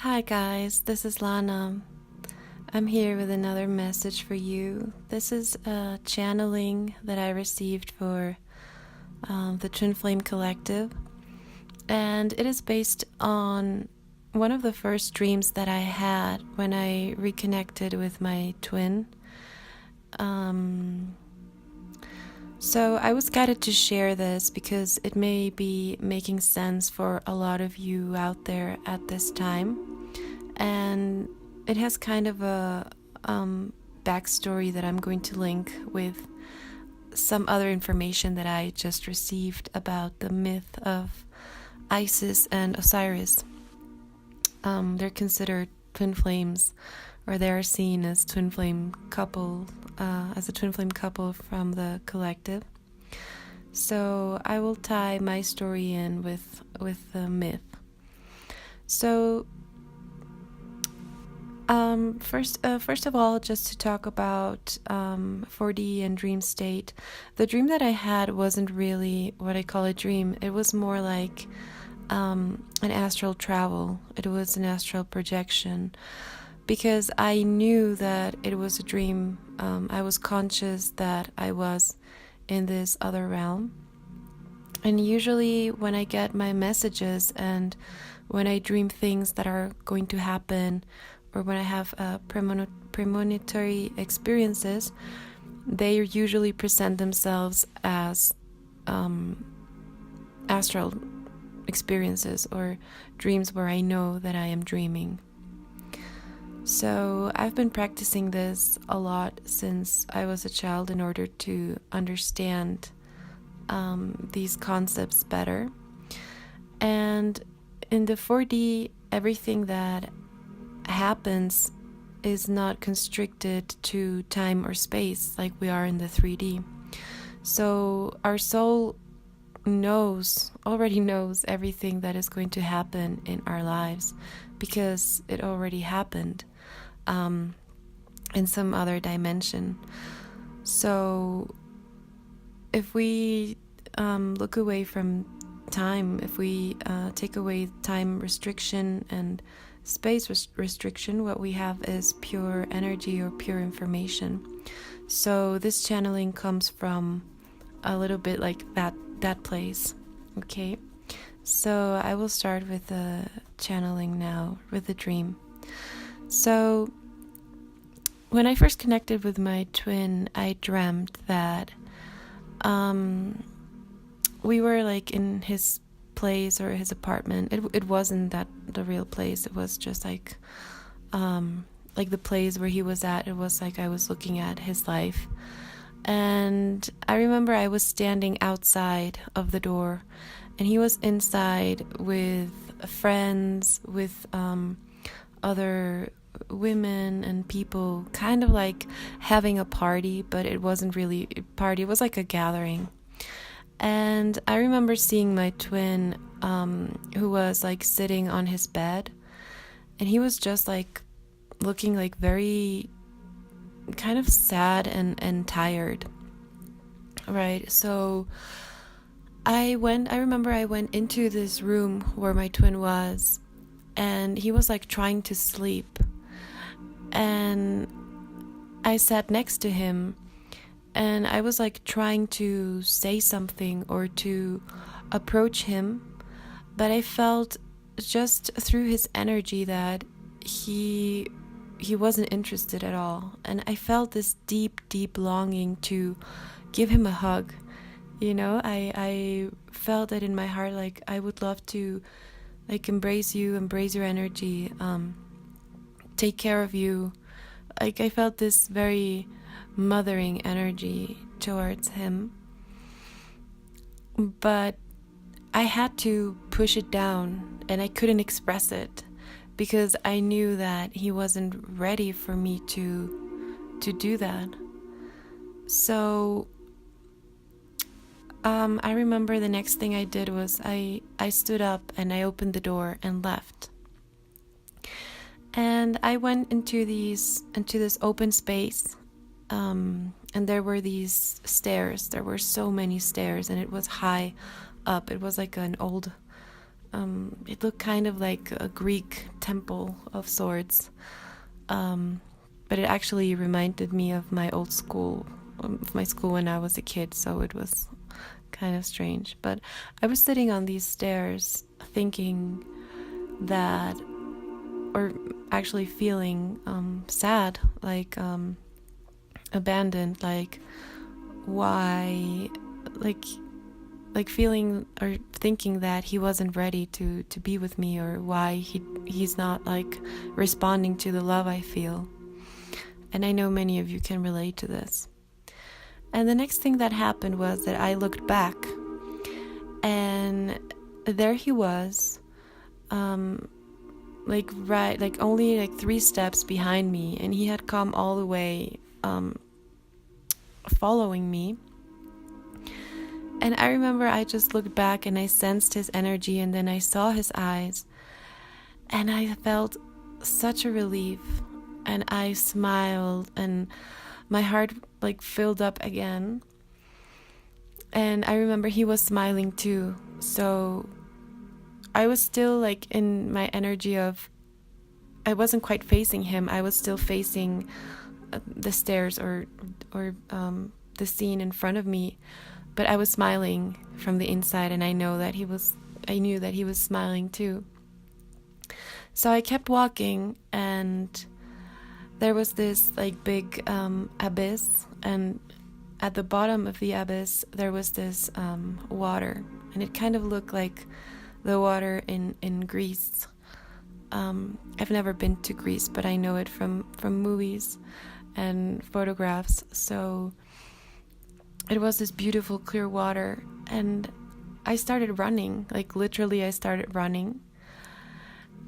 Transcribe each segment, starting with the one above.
Hi guys, this is Lana. I'm here with another message for you. This is a channeling that I received for the Twin Flame Collective, and it is based on one of the first dreams that I had when I reconnected with my twin. So I was guided to share this because it may be making sense for a lot of you out there at this time. And it has kind of a backstory that I'm going to link with some other information that I just received about the myth of Isis and Osiris. They're considered twin flames, or they are seen as twin flame couple, as a twin flame couple from the collective. So I will tie my story in with the myth. So first of all, just to talk about 4D and dream state. The dream that I had wasn't really what I call a dream. It was more like an astral travel. It was an astral projection, because I knew that it was a dream. I was conscious that I was in this other realm. And usually when I get my messages and when I dream things that are going to happen, or when I have premonitory experiences, they usually present themselves as astral experiences or dreams where I know that I am dreaming. So I've been practicing this a lot since I was a child in order to understand these concepts better. And in the 4D, everything that happens is not constricted to time or space like we are in the 3D. So our soul already knows everything that is going to happen in our lives, because it already happened in some other dimension. So if we look away from time, if we take away time restriction and space restriction, what we have is pure energy or pure information. So this channeling comes from a little bit like that place. Okay, so I will start with the channeling now, with the dream. So when I first connected with my twin, I dreamt that we were like in his place or his apartment. It wasn't that the real place. It was just like the place where he was at. It was like I was looking at his life. And I remember I was standing outside of the door, and he was inside with friends, with other women and people, kind of like having a party, but it wasn't really a party. It was like a gathering. And I remember seeing my twin, who was like sitting on his bed, and he was just like looking like very kind of sad and tired. Right. So I remember I went into this room where my twin was, and he was like trying to sleep. And I sat next to him, and I was like trying to say something or to approach him, but I felt just through his energy that he wasn't interested at all. And I felt this deep longing to give him a hug. You know, I felt that in my heart, like I would love to like embrace you, embrace your energy, take care of you. Like I felt this very mothering energy towards him, but I had to push it down, and I couldn't express it because I knew that he wasn't ready for me to do that. So I remember the next thing I did was I stood up and I opened the door and left. And I went into this open space, and there were these stairs. There were so many stairs, and it was high up. It was like an old It looked kind of like a Greek temple of sorts, but it actually reminded me of my old school, of my school when I was a kid, so it was kind of strange. But I was sitting on these stairs thinking that, or actually feeling sad, like abandoned, like why, like feeling or thinking that he wasn't ready to be with me, or why he's not like responding to the love I feel. And I know many of you can relate to this. And the next thing that happened was that I looked back, and there he was, like only like 3 steps behind me, and he had come all the way following me. And I remember I just looked back and I sensed his energy, and then I saw his eyes, and I felt such a relief, and I smiled, and my heart like filled up again. And I remember he was smiling too, so I was still like in my energy of, I wasn't quite facing him, I was still facing the stairs or the scene in front of me, but I was smiling from the inside, and I knew that he was smiling too. So I kept walking, and there was this like big abyss, and at the bottom of the abyss there was this water, and it kind of looked like the water in Greece. I've never been to Greece, but I know it from movies and photographs. So it was this beautiful clear water, and I started running, like literally I started running,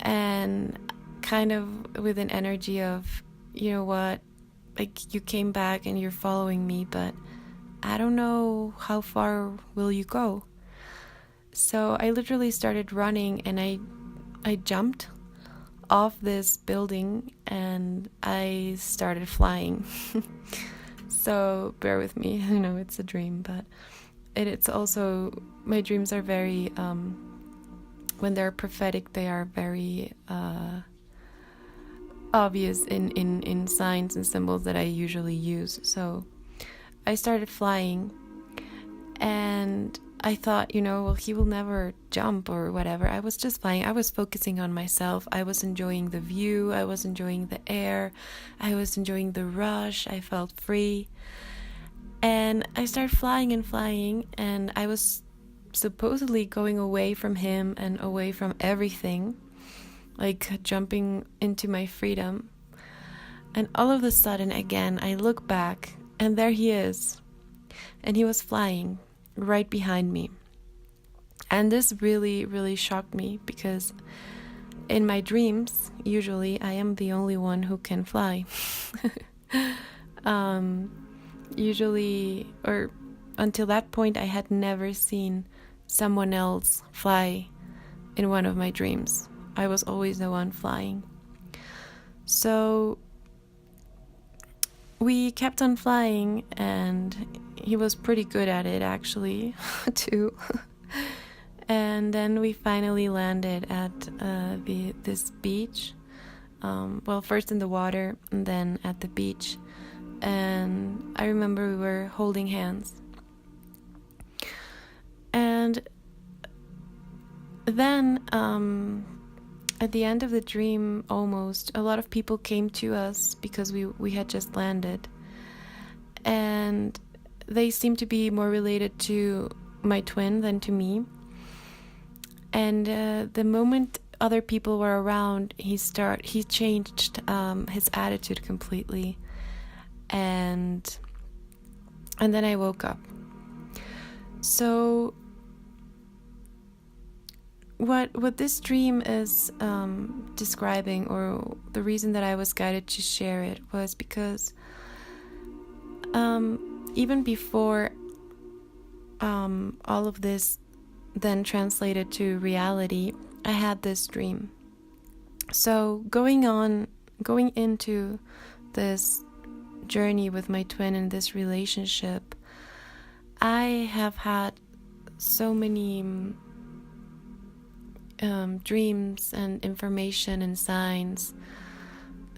and kind of with an energy of, you know what, like you came back and you're following me, but I don't know how far will you go. So I literally started running, and I jumped off this building and I started flying. So bear with me, I know it's a dream, but it's also, my dreams are very, when they're prophetic, they are very obvious in signs and symbols that I usually use. So I started flying, and I thought, well, he will never jump or whatever. I was just flying. I was focusing on myself. I was enjoying the view. I was enjoying the air. I was enjoying the rush. I felt free. And I started flying and flying, and I was supposedly going away from him and away from everything, like jumping into my freedom. And all of a sudden, again, I look back, and there he is. And he was flying right behind me. And this really, really shocked me, because in my dreams, usually I am the only one who can fly. Usually, or until that point, I had never seen someone else fly in one of my dreams. I was always the one flying. So we kept on flying, and he was pretty good at it actually too. And then we finally landed at this beach. Well, first in the water and then at the beach. And I remember we were holding hands. And then at the end of the dream, almost, a lot of people came to us because we had just landed. And they seemed to be more related to my twin than to me. And the moment other people were around, he changed his attitude completely. And then I woke up. So what this dream is describing, or the reason that I was guided to share it, was because even before all of this then translated to reality, I had this dream. So going into this journey with my twin in this relationship, I have had so many dreams and information and signs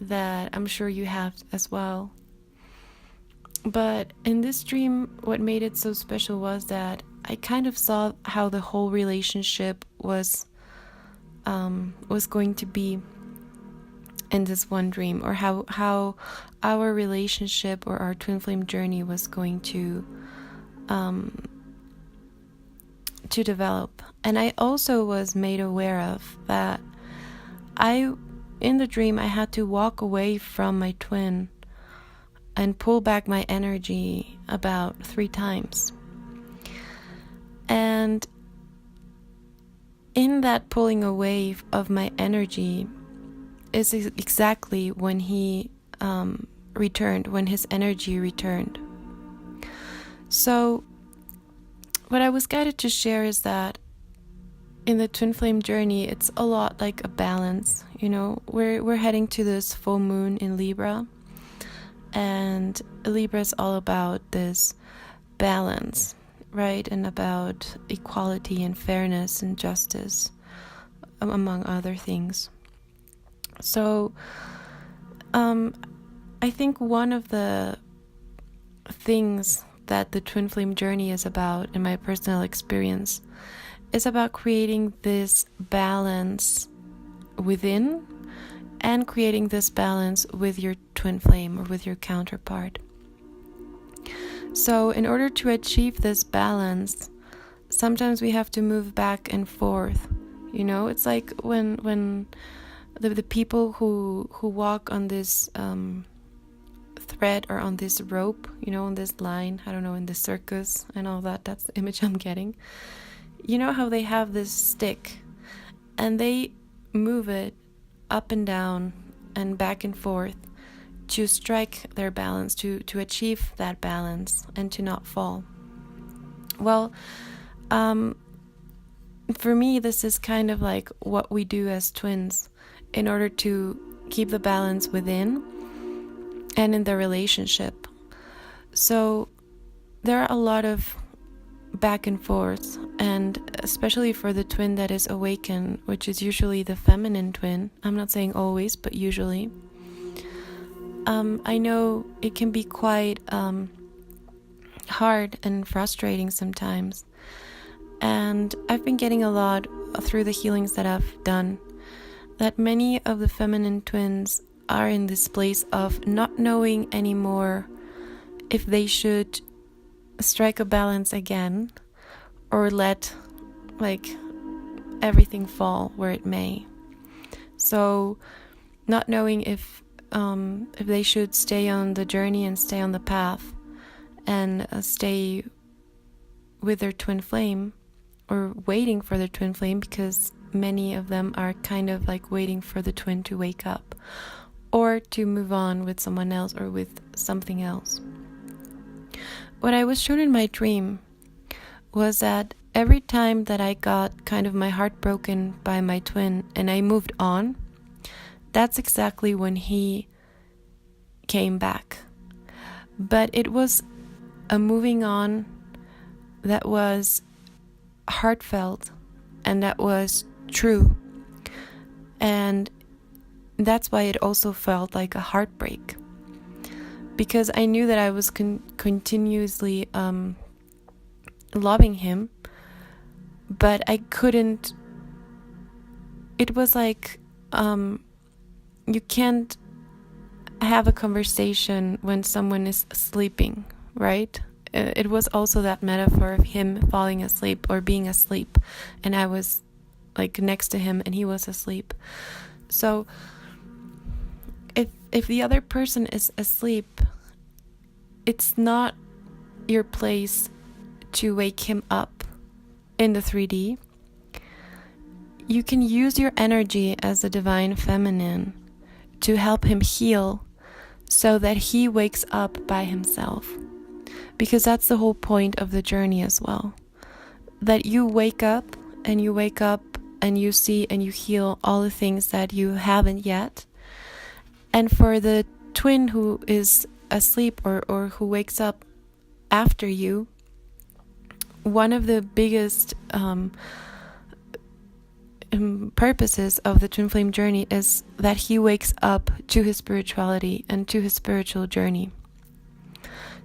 that I'm sure you have as well. But in this dream, what made it so special was that I kind of saw how the whole relationship was going to be in this one dream, or how our relationship or our twin flame journey was going to develop. And I also was made aware of that in the dream I had to walk away from my twin and pull back my energy about 3 times. And in that pulling away of my energy is exactly when he returned, when his energy returned. So what I was guided to share is that in the twin flame journey, it's a lot like a balance. You know, we're heading to this full moon in Libra, and Libra is all about this balance, right? And about equality and fairness and justice, among other things. So I think one of the things that the twin flame journey is about, in my personal experience, is about creating this balance within and creating this balance with your twin flame or with your counterpart. So in order to achieve this balance, sometimes we have to move back and forth. You know, it's like when the people who walk on this thread or on this rope, you know, on this line, I don't know, in the circus and all that, that's the image I'm getting. You know how they have this stick and they move it up and down and back and forth to strike their balance, to achieve that balance and to not fall. Well, for me, this is kind of like what we do as twins in order to keep the balance within and in the relationship. So there are a lot of back and forth, and especially for the twin that is awakened, which is usually the feminine twin. I'm not saying always, but usually. I know it can be quite hard and frustrating sometimes. And I've been getting a lot through the healings that I've done, that many of the feminine twins are in this place of not knowing anymore if they should strike a balance again or let everything fall where it may. So not knowing if they should stay on the journey and stay on the path and stay with their twin flame, or waiting for their twin flame, because many of them are kind of like waiting for the twin to wake up or to move on with someone else or with something else. What I was shown in my dream was that every time that I got kind of my heart broken by my twin and I moved on, that's exactly when he came back. But it was a moving on that was heartfelt and that was true. And that's why it also felt like a heartbreak, because I knew that I was continuously loving him, but I couldn't. It was like you can't have a conversation when someone is sleeping, right? It was also that metaphor of him falling asleep or being asleep, and I was like next to him and he was asleep. So if the other person is asleep, it's not your place to wake him up in the 3D. You can use your energy as a divine feminine to help him heal so that he wakes up by himself. Because that's the whole point of the journey as well. That you wake up and you see and you heal all the things that you haven't yet. And for the twin who is asleep or who wakes up after you, one of the biggest purposes of the twin flame journey is that he wakes up to his spirituality and to his spiritual journey.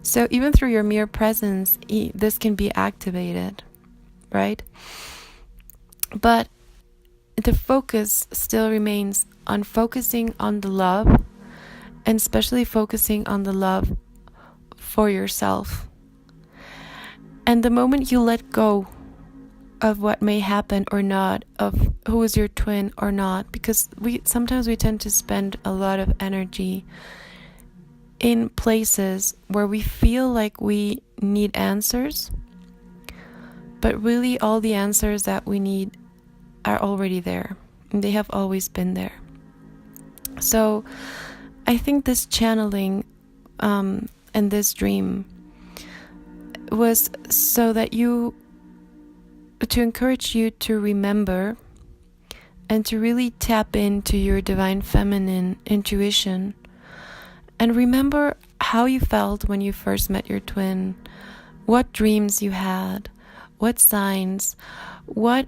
So even through your mere presence, this can be activated, right? But the focus still remains on focusing on the love, and especially focusing on the love for yourself. And the moment you let go of what may happen or not, of who is your twin or not, because sometimes we tend to spend a lot of energy in places where we feel like we need answers, but really all the answers that we need are already there, and they have always been there. So I think this channeling and this dream was so that to encourage you to remember and to really tap into your divine feminine intuition, and remember how you felt when you first met your twin, what dreams you had, what signs, what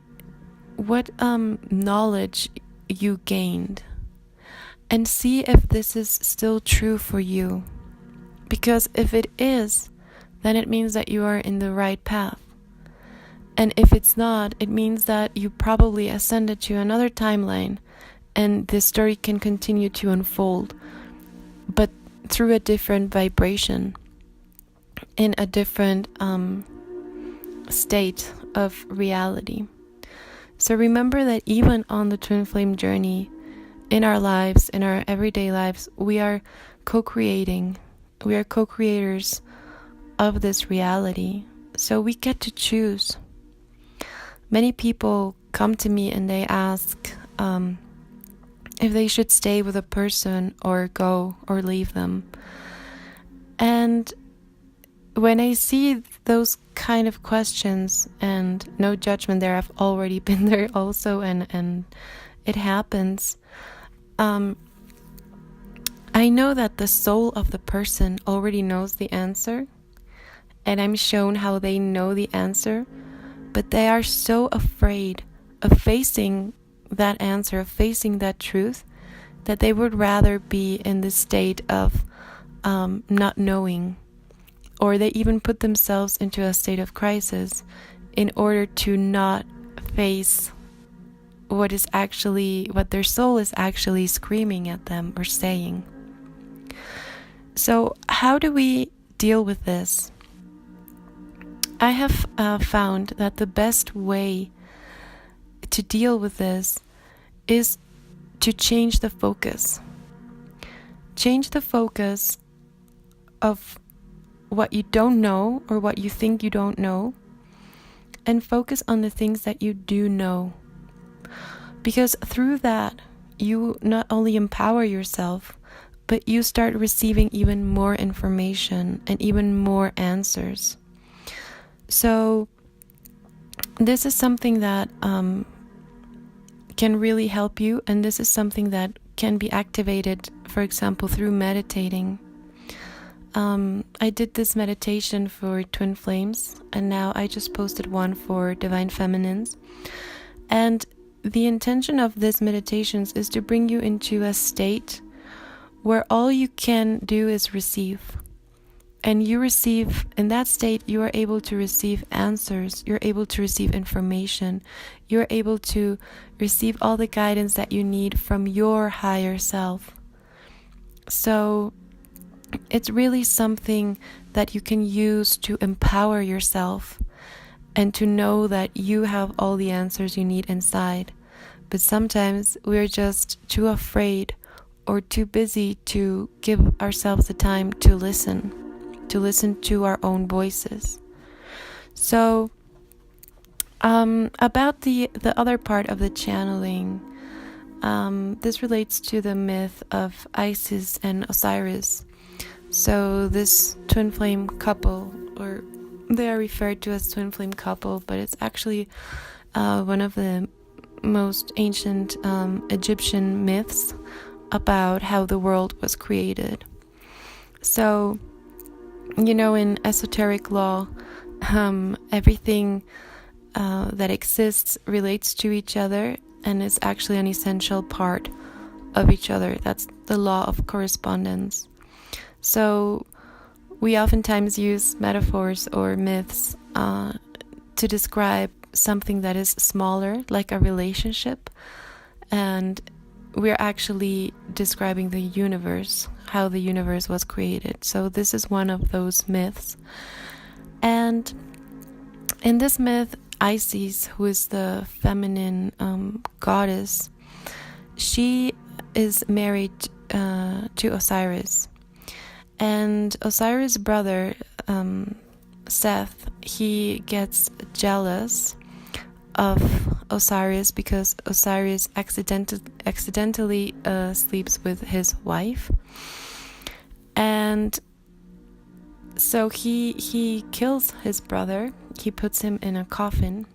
knowledge you gained, and see if this is still true for you. Because if it is, then it means that you are in the right path. And if it's not, it means that you probably ascended to another timeline, and this story can continue to unfold, but through a different vibration, in a different state of reality. So remember that even on the twin flame journey, in our lives, in our everyday lives, we are co-creating. We are co-creators of this reality. So we get to choose. Many people come to me and they ask if they should stay with a person or go or leave them. And when I see those kind of questions, and no judgment there, I've already been there also, and it happens, I know that the soul of the person already knows the answer, and I'm shown how they know the answer, but they are so afraid of facing that answer, of facing that truth, that they would rather be in the state of not knowing, or they even put themselves into a state of crisis in order to not face what their soul is actually screaming at them or saying. So how do we deal with this? I have found that the best way to deal with this is to change the focus. Change the focus of what you don't know or what you think you don't know, and focus on the things that you do know. Because through that, you not only empower yourself, but you start receiving even more information and even more answers. So this is something that can really help you, and this is something that can be activated, for example, through meditating. I did this meditation for twin flames, and now I just posted one for divine feminines. And the intention of this meditations is to bring you into a state where all you can do is receive. And you receive, in that state, you are able to receive answers, you're able to receive information, you're able to receive all the guidance that you need from your higher self. So it's really something that you can use to empower yourself and to know that you have all the answers you need inside. But sometimes we're just too afraid or too busy to give ourselves the time to listen to our own voices. So about the other part of the channeling, this relates to the myth of Isis and Osiris. So this twin flame couple, or they are referred to as twin flame couple, but it's actually one of the most ancient Egyptian myths about how the world was created. So, in esoteric law, everything that exists relates to each other and it's actually an essential part of each other. That's the law of correspondence. So we oftentimes use metaphors or myths to describe something that is smaller, like a relationship, and we're actually describing the universe, how the universe was created. So this is one of those myths. And in this myth, Isis, who is the feminine goddess, she is married to Osiris. And Osiris' brother, Seth, he gets jealous of Osiris because Osiris accidentally sleeps with his wife. And so he kills his brother. He puts him in a coffin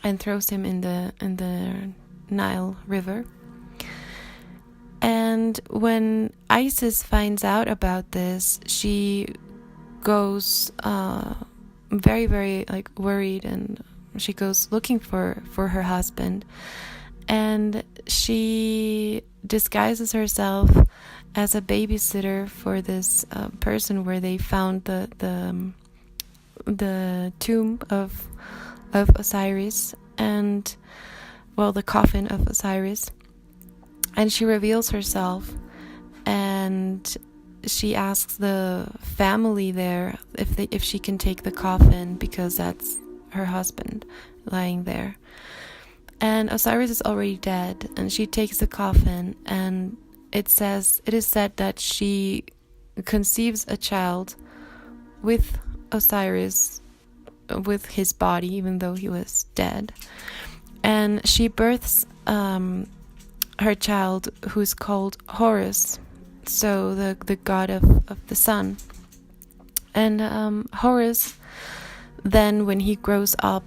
and throws him in the Nile River. And when Isis finds out about this, she goes very, very worried, and she goes looking for her husband. And she disguises herself as a babysitter for this person where they found the tomb of Osiris, and the coffin of Osiris. And she reveals herself, and she asks the family there if she can take the coffin, because that's her husband lying there. And Osiris is already dead, and she takes the coffin, and it is said that she conceives a child with Osiris, with his body, even though he was dead. And she births her child, who's called Horus, so the god of the sun. And Horus, then when he grows up,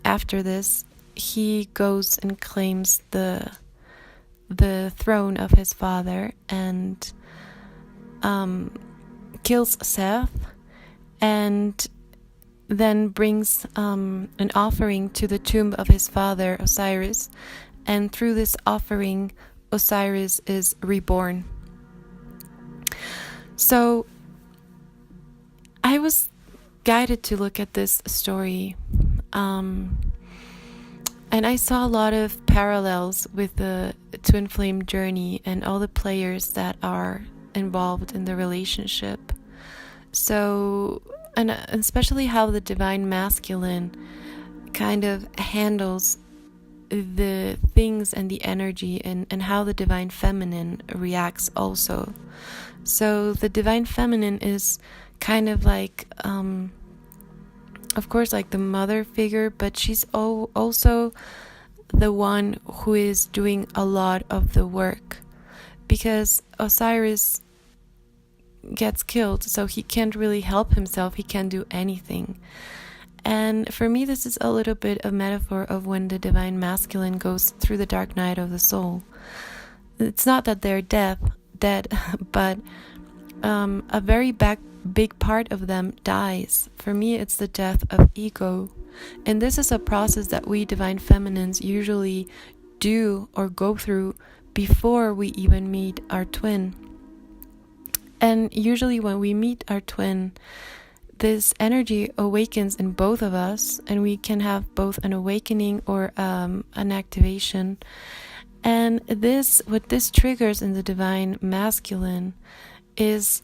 after this, he goes and claims the throne of his father, and kills Seth, and then brings an offering to the tomb of his father Osiris, and through this offering Osiris is reborn. So I was guided to look at this story, and I saw a lot of parallels with the twin flame journey and all the players that are involved in the relationship. So, and especially how the divine masculine kind of handles the things and the energy, and how the divine feminine reacts also. So the divine feminine is kind of like, of course, like the mother figure, but she's also the one who is doing a lot of the work, because Osiris gets killed, so he can't really help himself, he can't do anything. And for me, this is a little bit a metaphor of when the divine masculine goes through the dark night of the soul. It's not that they're dead, but a very big part of them dies. For me, it's the death of ego. And this is a process that we divine feminines usually do or go through before we even meet our twin. And usually when we meet our twin, this energy awakens in both of us, and we can have both an awakening or an activation. And what this triggers in the divine masculine is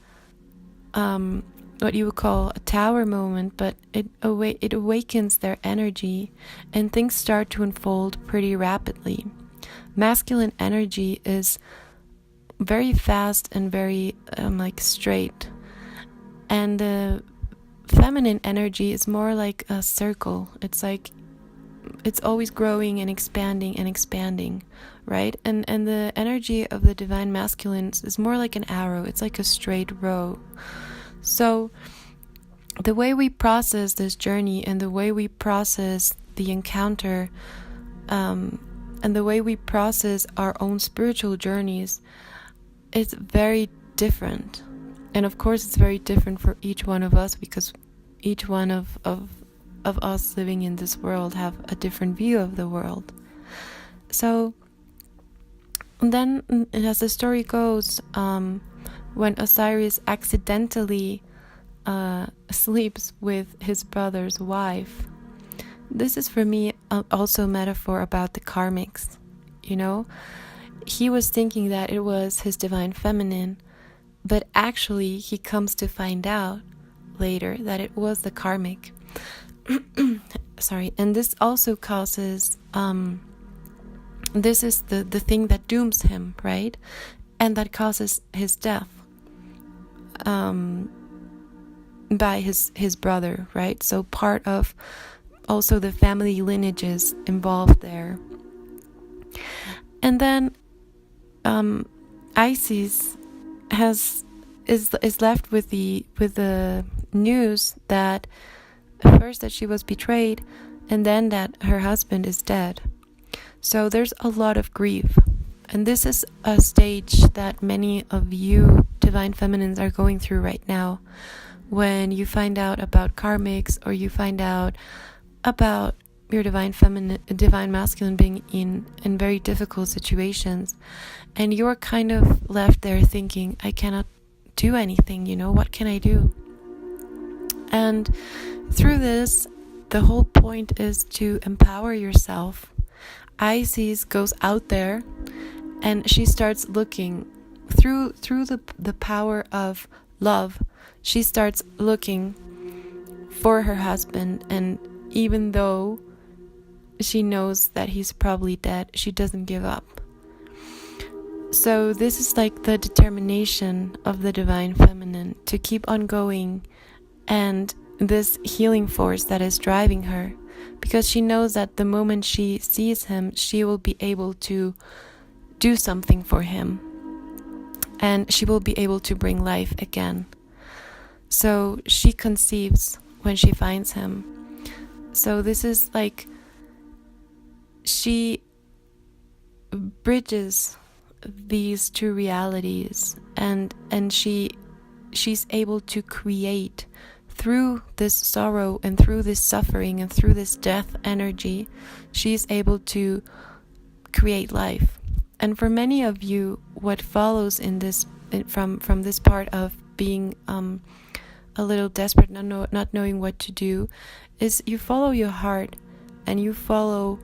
what you would call a tower moment, but it awakens their energy, and things start to unfold pretty rapidly. Masculine energy is very fast and very straight, and the feminine energy is more like a circle. It's like it's always growing and expanding, right? And the energy of the divine masculine is more like an arrow. It's like a straight row. So the way we process this journey, and the way we process the encounter, and the way we process our own spiritual journeys, is very different. And of course it's very different for each one of us, because each one of us living in this world have a different view of the world. So then, as the story goes, when Osiris accidentally sleeps with his brother's wife, this is for me also a metaphor about the karmics. You know, he was thinking that it was his divine feminine, but actually he comes to find out later that it was the karmic. Sorry. And this also causes this is the thing that dooms him, right? And that causes his death by his brother, right? So part of also the family lineages involved there. And then Isis is left with the news that first that she was betrayed, and then that her husband is dead. So there's a lot of grief, and this is a stage that many of you divine feminines are going through right now. When you find out about karmics, or you find out about your divine masculine being in very difficult situations, and you're kind of left there thinking, I cannot do anything, what can I do? And through this, the whole point is to empower yourself. Isis goes out there and she starts looking through the power of love. She starts looking for her husband, and even though she knows that he's probably dead, she doesn't give up. So this is like the determination of the divine feminine to keep on going, and this healing force that is driving her, because she knows that the moment she sees him, she will be able to do something for him, and she will be able to bring life again. So she conceives when she finds him. So this is like she bridges these two realities, and she's able to create through this sorrow and through this suffering and through this death energy. She's able to create life. And for many of you, what follows in this from this part of being a little desperate, not knowing what to do, is you follow your heart, and you follow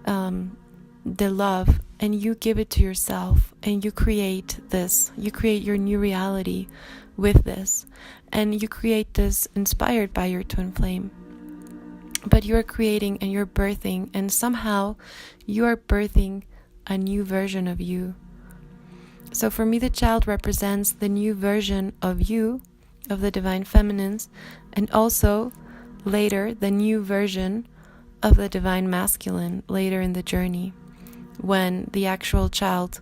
the love, and you give it to yourself, and you create this. You create your new reality with this, and you create this inspired by your twin flame. But you're creating and you're birthing, and somehow you are birthing a new version of you. So for me, the child represents the new version of you, of the divine feminines, and also later the new version of the divine masculine later in the journey, when the actual child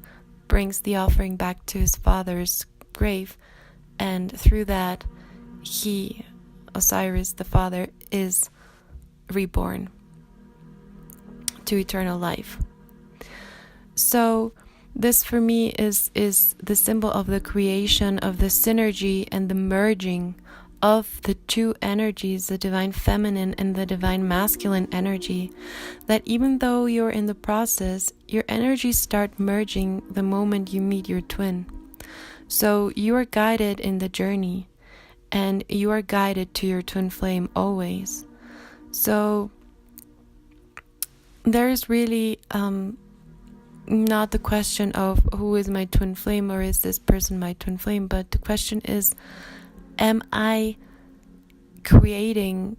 brings the offering back to his father's grave, and through that he, Osiris the father, is reborn to eternal life. So this for me is the symbol of the creation of the synergy and the merging of the two energies, the divine feminine and the divine masculine energy, that even though you're in the process, your energies start merging the moment you meet your twin. So you are guided in the journey, and you are guided to your twin flame always. So there is really not the question of who is my twin flame, or is this person my twin flame, but the question is, am I creating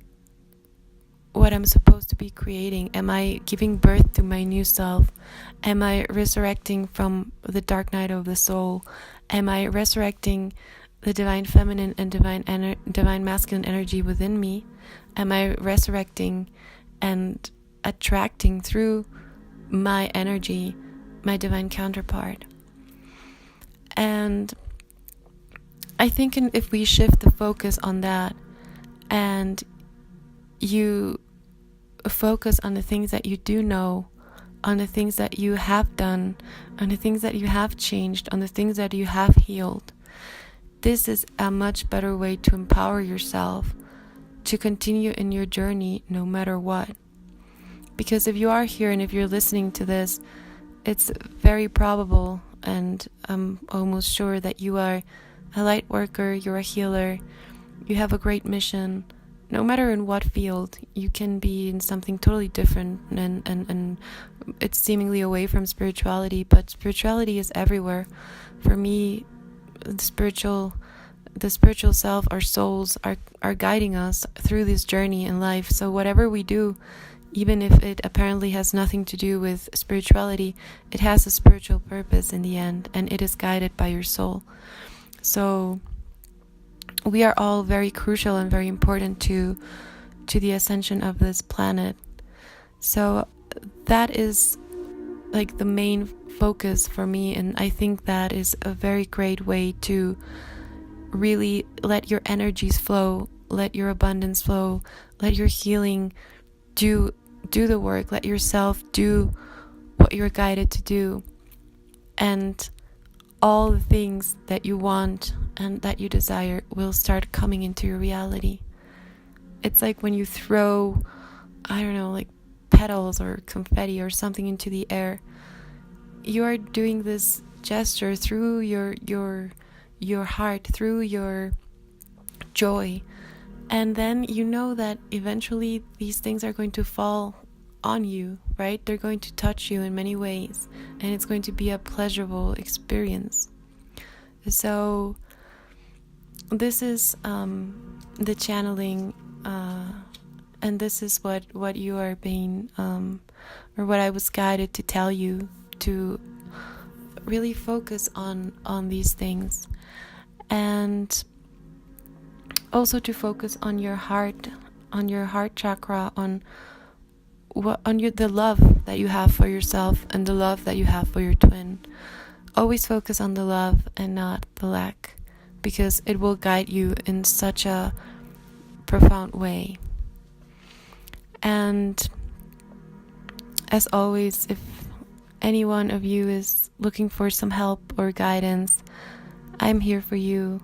what I'm supposed to be creating? Am I giving birth to my new self? Am I resurrecting from the dark night of the soul? Am I resurrecting the divine feminine and divine masculine energy within me? Am I resurrecting and attracting through my energy my divine counterpart? And I think if we shift the focus on that, and you focus on the things that you do know, on the things that you have done, on the things that you have changed, on the things that you have healed, this is a much better way to empower yourself to continue in your journey no matter what. Because if you are here and if you're listening to this, it's very probable, and I'm almost sure that you are a light worker, you're a healer, you have a great mission. No matter in what field, you can be in something totally different, and it's seemingly away from spirituality, but spirituality is everywhere. For me, the spiritual self, our souls are guiding us through this journey in life. So whatever we do, even if it apparently has nothing to do with spirituality, it has a spiritual purpose in the end, and it is guided by your soul. So we are all very crucial and very important to the ascension of this planet. So that is like the main focus for me, and I think that is a very great way to really let your energies flow, let your abundance flow, let your healing do the work, let yourself do what you're guided to do, and all the things that you want and that you desire will start coming into your reality. It's like when you throw, I don't know, like petals or confetti or something into the air. You are doing this gesture through your heart, through your joy, and then you know that eventually these things are going to fall on you, right? They're going to touch you in many ways, and it's going to be a pleasurable experience. So this is the channeling, and this is what you are being, or what I was guided to tell you, to really focus on these things, and also to focus on your heart chakra, on the love that you have for yourself and the love that you have for your twin. Always focus on the love and not the lack, because it will guide you in such a profound way. And as always, if any one of you is looking for some help or guidance, I'm here for you,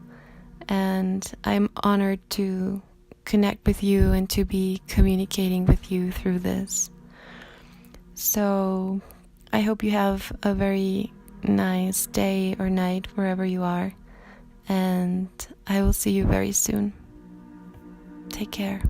and I'm honored to connect with you and to be communicating with you through this. So I hope you have a very nice day or night wherever you are, and I will see you very soon. Take care.